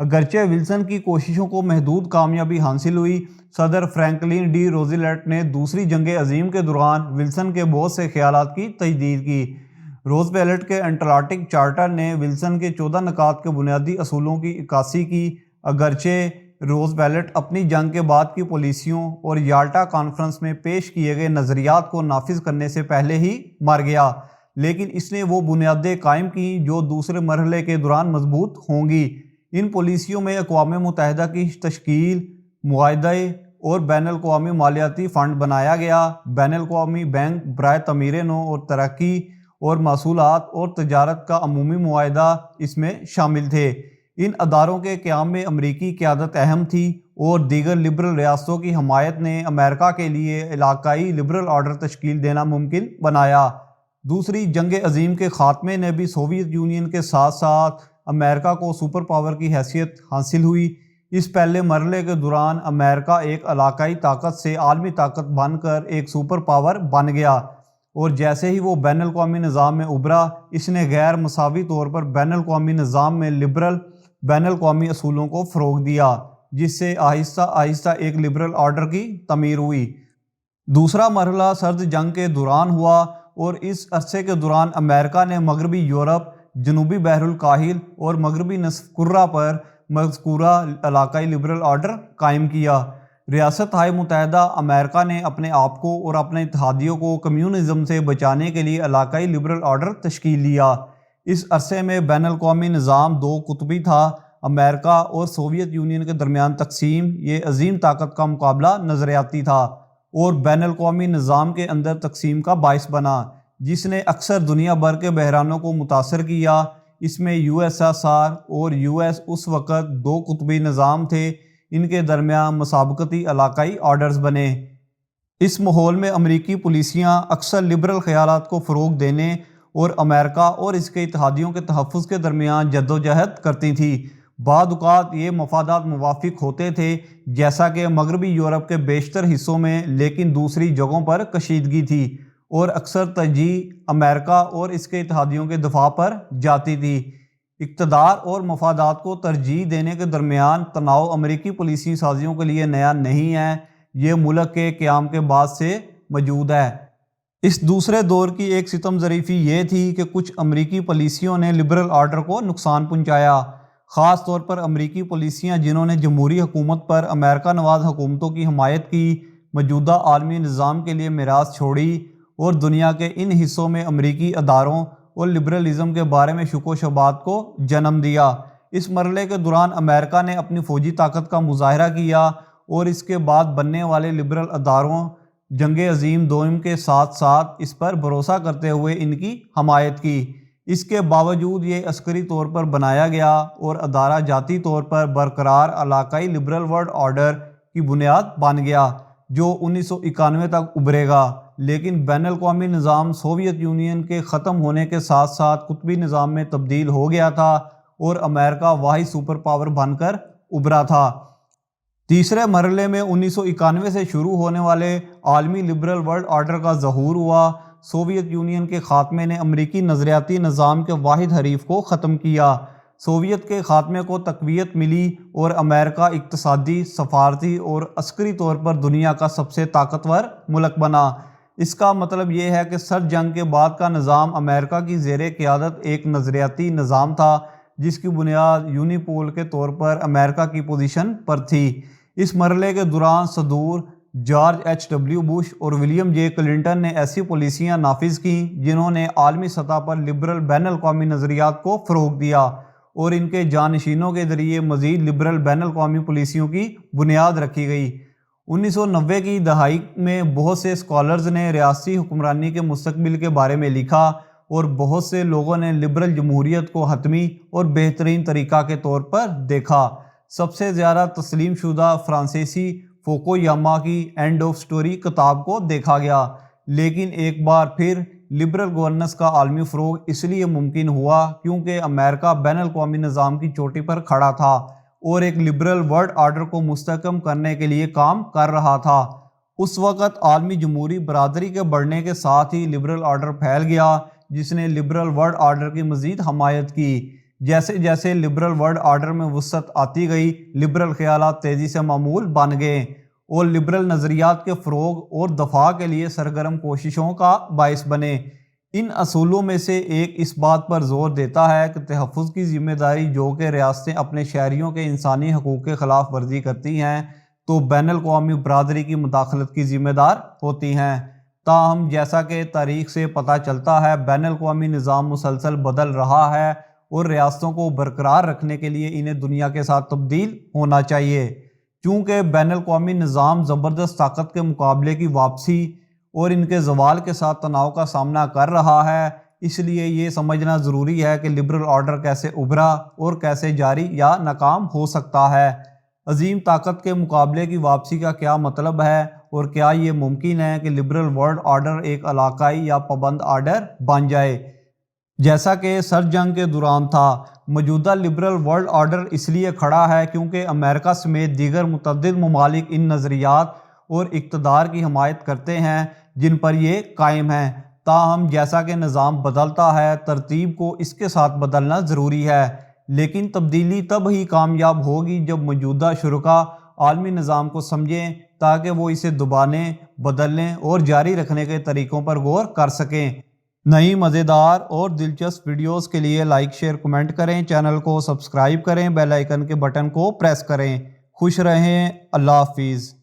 اگرچہ ولسن کی کوششوں کو محدود کامیابی حاصل ہوئی، صدر فرینکلن ڈی روزویلٹ نے دوسری جنگ عظیم کے دوران ولسن کے بہت سے خیالات کی تجدید کی۔ روزویلٹ کے اٹلانٹک چارٹر نے ولسن کے 14 نکات کے بنیادی اصولوں کی عکاسی کی۔ اگرچہ روزویلٹ اپنی جنگ کے بعد کی پالیسیوں اور یالٹا کانفرنس میں پیش کیے گئے نظریات کو نافذ کرنے سے پہلے ہی مر گیا، لیکن اس نے وہ بنیادیں قائم کیں جو دوسرے مرحلے کے دوران مضبوط ہوں گی۔ ان پالیسیوں میں اقوام متحدہ کی تشکیل، معاہدے اور بین الاقوامی مالیاتی فنڈ بنایا گیا۔ بین الاقوامی بینک برائے تعمیر نو اور ترقی اور محصولات اور تجارت کا عمومی معاہدہ اس میں شامل تھے۔ ان اداروں کے قیام میں امریکی قیادت اہم تھی اور دیگر لبرل ریاستوں کی حمایت نے امریکہ کے لیے علاقائی لبرل آرڈر تشکیل دینا ممکن بنایا۔ دوسری جنگ عظیم کے خاتمے نے بھی سوویت یونین کے ساتھ ساتھ امریکہ کو سپر پاور کی حیثیت حاصل ہوئی۔ اس پہلے مرحلے کے دوران امریکہ ایک علاقائی طاقت سے عالمی طاقت بن کر ایک سپر پاور بن گیا، اور جیسے ہی وہ بین الاقوامی نظام میں ابھرا، اس نے غیر مساوی طور پر بین الاقوامی نظام میں لبرل بین الاقوامی اصولوں کو فروغ دیا، جس سے آہستہ آہستہ ایک لبرل آرڈر کی تعمیر ہوئی۔ دوسرا مرحلہ سرد جنگ کے دوران ہوا، اور اس عرصے کے دوران امریکہ نے مغربی یورپ، جنوبی بحر الکاہل اور مغربی نصف کرہ پر مذکورہ علاقائی لبرل آرڈر قائم کیا۔ ریاستہائے متحدہ امریکہ نے اپنے آپ کو اور اپنے اتحادیوں کو کمیونزم سے بچانے کے لیے علاقائی لبرل آرڈر تشکیل دیا۔ اس عرصے میں بین الاقوامی نظام دو قطبی تھا۔ امریکہ اور سوویت یونین کے درمیان تقسیم یہ عظیم طاقت کا مقابلہ نظریاتی تھا، اور بین الاقوامی نظام کے اندر تقسیم کا باعث بنا، جس نے اکثر دنیا بھر کے بحرانوں کو متاثر کیا۔ اس میں USSR اور US اس وقت دو قطبی نظام تھے، ان کے درمیان مسابقتی علاقائی آرڈرز بنے۔ اس ماحول میں امریکی پالیسیاں اکثر لبرل خیالات کو فروغ دینے اور امریکہ اور اس کے اتحادیوں کے تحفظ کے درمیان جدوجہد کرتی تھیں۔ بعض اوقات یہ مفادات موافق ہوتے تھے، جیسا کہ مغربی یورپ کے بیشتر حصوں میں، لیکن دوسری جگہوں پر کشیدگی تھی، اور اکثر ترجیح امریکہ اور اس کے اتحادیوں کے دفاع پر جاتی تھی۔ اقتدار اور مفادات کو ترجیح دینے کے درمیان تناؤ امریکی پالیسی سازیوں کے لیے نیا نہیں ہے، یہ ملک کے قیام کے بعد سے موجود ہے۔ اس دوسرے دور کی ایک ستم ظریفی یہ تھی کہ کچھ امریکی پالیسیوں نے لبرل آرڈر کو نقصان پہنچایا، خاص طور پر امریکی پالیسیاں جنہوں نے جمہوری حکومت پر امریکہ نواز حکومتوں کی حمایت کی، موجودہ عالمی نظام کے لیے میراث چھوڑی، اور دنیا کے ان حصوں میں امریکی اداروں اور لبرلزم کے بارے میں شک و شبہات کو جنم دیا۔ اس مرحلے کے دوران امریکہ نے اپنی فوجی طاقت کا مظاہرہ کیا، اور اس کے بعد بننے والے لبرل اداروں جنگ عظیم دوم کے ساتھ ساتھ اس پر بھروسہ کرتے ہوئے ان کی حمایت کی۔ اس کے باوجود یہ عسکری طور پر بنایا گیا اور ادارہ جاتی طور پر برقرار علاقائی لبرل ورلڈ آرڈر کی بنیاد بن گیا، جو 1991 تک ابھرے گا۔ لیکن بین الاقوامی نظام سوویت یونین کے ختم ہونے کے ساتھ ساتھ قطبی نظام میں تبدیل ہو گیا تھا، اور امریکہ واحد سپر پاور بن کر ابھرا تھا۔ تیسرے مرحلے میں 1991 سے شروع ہونے والے عالمی لبرل ورلڈ آرڈر کا ظہور ہوا۔ سوویت یونین کے خاتمے نے امریکی نظریاتی نظام کے واحد حریف کو ختم کیا۔ سوویت کے خاتمے کو تقویت ملی اور امریکہ اقتصادی، سفارتی اور عسکری طور پر دنیا کا سب سے طاقتور ملک بنا۔ اس کا مطلب یہ ہے کہ سرد جنگ کے بعد کا نظام امریکہ کی زیر قیادت ایک نظریاتی نظام تھا، جس کی بنیاد یونیپول کے طور پر امریکہ کی پوزیشن پر تھی۔ اس مرحلے کے دوران صدور جارج W بش اور ولیم J کلنٹن نے ایسی پالیسیاں نافذ کیں جنہوں نے عالمی سطح پر لبرل بین الاقوامی نظریات کو فروغ دیا، اور ان کے جانشینوں کے ذریعے مزید لبرل بین الاقوامی پالیسیوں کی بنیاد رکھی گئی۔ 1990 کی دہائی میں بہت سے اسکالرز نے ریاستی حکمرانی کے مستقبل کے بارے میں لکھا، اور بہت سے لوگوں نے لبرل جمہوریت کو حتمی اور بہترین طریقہ کے طور پر دیکھا۔ سب سے زیادہ تسلیم شدہ فرانسیسی فوکویاما کی اینڈ آف سٹوری کتاب کو دیکھا گیا، لیکن ایک بار پھر لبرل گورننس کا عالمی فروغ اس لیے ممکن ہوا کیونکہ امریکہ بین الاقوامی نظام کی چوٹی پر کھڑا تھا اور ایک لبرل ورلڈ آرڈر کو مستحکم کرنے کے لیے کام کر رہا تھا۔ اس وقت عالمی جمہوری برادری کے بڑھنے کے ساتھ ہی لبرل آرڈر پھیل گیا، جس نے لبرل ورلڈ آرڈر کی مزید حمایت کی۔ جیسے جیسے لبرل ورلڈ آرڈر میں وسعت آتی گئی، لبرل خیالات تیزی سے معمول بن گئے اور لبرل نظریات کے فروغ اور دفاع کے لیے سرگرم کوششوں کا باعث بنے۔ ان اصولوں میں سے ایک اس بات پر زور دیتا ہے کہ تحفظ کی ذمہ داری جو کہ ریاستیں اپنے شہریوں کے انسانی حقوق کے خلاف ورزی کرتی ہیں تو بین الاقوامی برادری کی مداخلت کی ذمہ دار ہوتی ہیں۔ تاہم جیسا کہ تاریخ سے پتہ چلتا ہے، بین الاقوامی نظام مسلسل بدل رہا ہے اور ریاستوں کو برقرار رکھنے کے لیے انہیں دنیا کے ساتھ تبدیل ہونا چاہیے۔ چونکہ بین الاقوامی نظام زبردست طاقت کے مقابلے کی واپسی اور ان کے زوال کے ساتھ تناؤ کا سامنا کر رہا ہے، اس لیے یہ سمجھنا ضروری ہے کہ لبرل آرڈر کیسے ابھرا اور کیسے جاری یا ناکام ہو سکتا ہے۔ عظیم طاقت کے مقابلے کی واپسی کا کیا مطلب ہے اور کیا یہ ممکن ہے کہ لبرل ورلڈ آرڈر ایک علاقائی یا پابند آرڈر بن جائے، جیسا کہ سر جنگ کے دوران تھا؟ موجودہ لبرل ورلڈ آرڈر اس لیے کھڑا ہے کیونکہ امریکہ سمیت دیگر متعدد ممالک ان نظریات اور اقتدار کی حمایت کرتے ہیں جن پر یہ قائم ہے۔ تاہم جیسا کہ نظام بدلتا ہے، ترتیب کو اس کے ساتھ بدلنا ضروری ہے، لیکن تبدیلی تب ہی کامیاب ہوگی جب موجودہ شرکاء عالمی نظام کو سمجھیں تاکہ وہ اسے دبانے، بدلنے اور جاری رکھنے کے طریقوں پر غور کر سکیں۔ نئی مزیدار اور دلچسپ ویڈیوز کے لیے لائک، شیئر، کمنٹ کریں، چینل کو سبسکرائب کریں، بیل آئیکن کے بٹن کو پریس کریں۔ خوش رہیں، اللہ حافظ۔